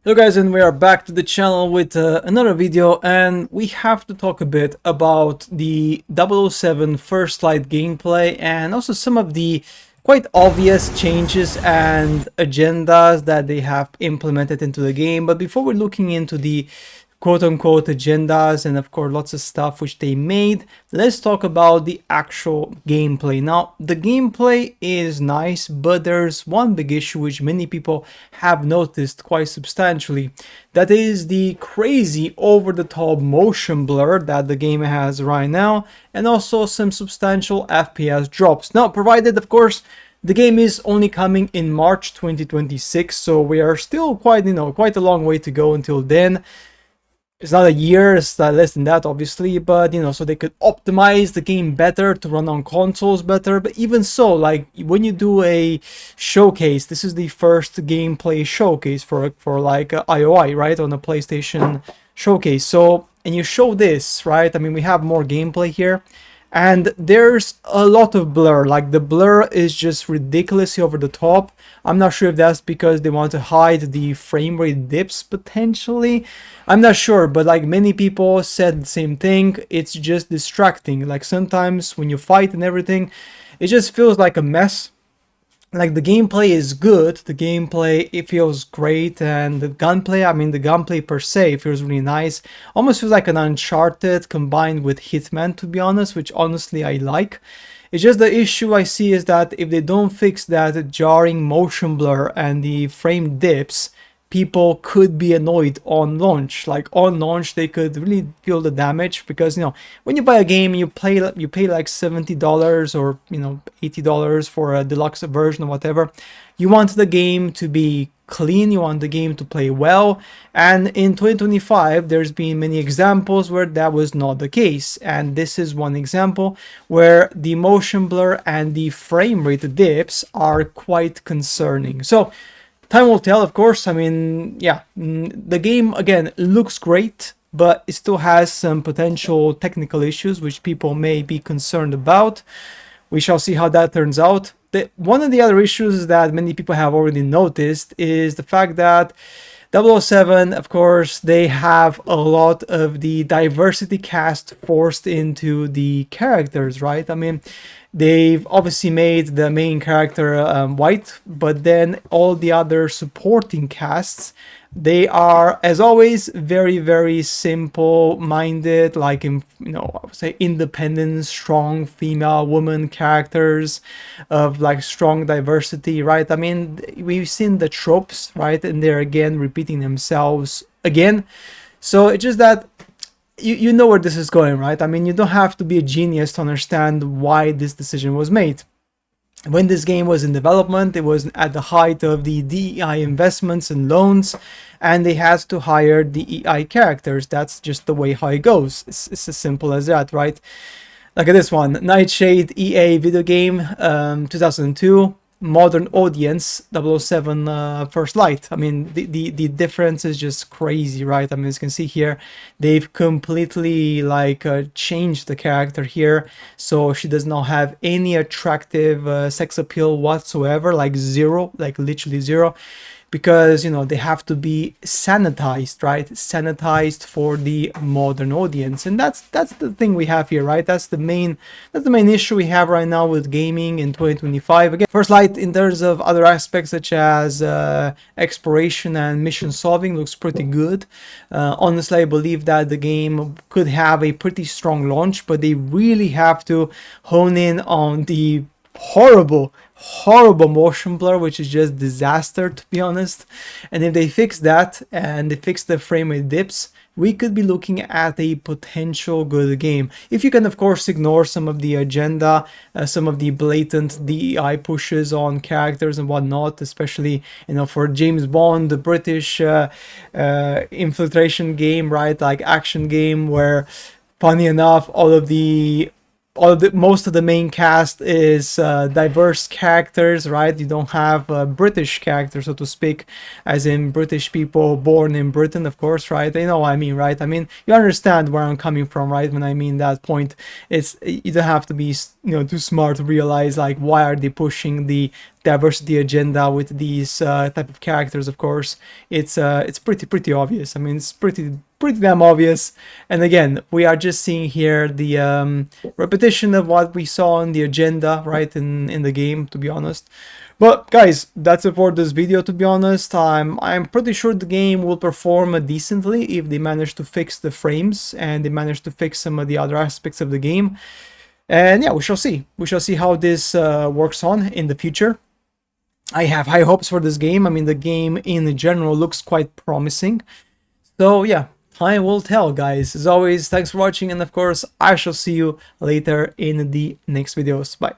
Hello guys, and we are back to the channel with another video, and we have to talk a bit about the 007 First Light gameplay and also some of the quite obvious changes and agendas that they have implemented into the game. But before we're looking into the quote-unquote agendas and of course lots of stuff which they made, let's talk about the actual gameplay. Now, the gameplay is nice, but there's one big issue which many people have noticed quite substantially. That is the crazy over-the-top motion blur that the game has right now, and also some substantial FPS drops. Now, provided of course the game is only coming in March 2026, so we are still quite a long way to go until then. It's not a year, it's less than that obviously, but so they could optimize the game better to run on consoles better. But even so, like when you do a showcase, this is the first gameplay showcase for like IOI, right, on the PlayStation showcase. So, and you show this, right? I mean, we have more gameplay here, and there's a lot of blur. Like the blur is just ridiculously over the top. I'm not sure if that's because they want to hide the frame rate dips potentially. I'm not sure, but like many people said the same thing. It's just distracting. Like sometimes when you fight and everything, it just feels like a mess. Like the gameplay is good, the gameplay, it feels great, and the gunplay, I mean the gunplay per se feels really nice. Almost feels like an Uncharted combined with Hitman, to be honest, which honestly I like. It's just the issue I see is that if they don't fix that jarring motion blur and the frame dips, people could be annoyed on launch. Like on launch they could really feel the damage, because when you buy a game, you pay like $70 or $80 for a deluxe version or whatever. You want the game to be clean, you want the game to play well, and in 2025 there's been many examples where that was not the case, and this is one example where the motion blur and the frame rate dips are quite concerning. So time will tell, of course. I mean, yeah, the game, again, looks great, but it still has some potential technical issues which people may be concerned about. We shall see how that turns out. One of the other issues that many people have already noticed is the fact that 007, of course, they have a lot of the diversity cast forced into the characters, right? I mean, they've obviously made the main character white, but then all the other supporting casts, they are, as always, very, very simple-minded, like, I would say independent, strong female woman characters of like strong diversity, right? I mean, we've seen the tropes, right? And they're again repeating themselves again. So it's just that you know where this is going, right? I mean, you don't have to be a genius to understand why this decision was made. When this game was in development, it was at the height of the DEI investments and loans, and they had to hire DEI characters. That's just the way how it goes. It's as simple as that, right? Look at this one, Nightshade EA video game, 2002. Modern audience, 007 First Light. I mean, the difference is just crazy, right? I mean, as you can see here, they've completely like changed the character here, so she does not have any attractive sex appeal whatsoever, like zero, like literally zero, because they have to be sanitized, right? Sanitized for the modern audience, and that's the thing we have here, right? That's the main issue we have right now with gaming in 2025. Again, First Light, in terms of other aspects such as exploration and mission solving, looks pretty good. Honestly, I believe that the game could have a pretty strong launch, but they really have to hone in on the horrible motion blur, which is just disaster, to be honest. And if they fix that and they fix the frame rate dips, we could be looking at a potential good game. If you can, of course, ignore some of the agenda, some of the blatant DEI pushes on characters and whatnot, especially, for James Bond, the British infiltration game, right? Like action game where, funny enough, most of the main cast is diverse characters, right? You don't have British characters, so to speak, as in British people born in Britain, of course, right? You know what I mean, right? I mean, you understand where I'm coming from, right? When I mean that point, you don't have to be, too smart to realize like why are they pushing the diversity agenda with these type of characters, of course, it's pretty obvious. I mean, it's pretty damn obvious. And again, we are just seeing here the repetition of what we saw in the agenda, right, in the game, to be honest. But guys, that's it for this video, to be honest. I'm pretty sure the game will perform decently if they manage to fix the frames and they manage to fix some of the other aspects of the game. And yeah, we shall see. We shall see how this works on in the future. I have high hopes for this game. I mean, the game in general looks quite promising. So yeah, time will tell, guys. As always, thanks for watching, and of course, I shall see you later in the next videos. Bye.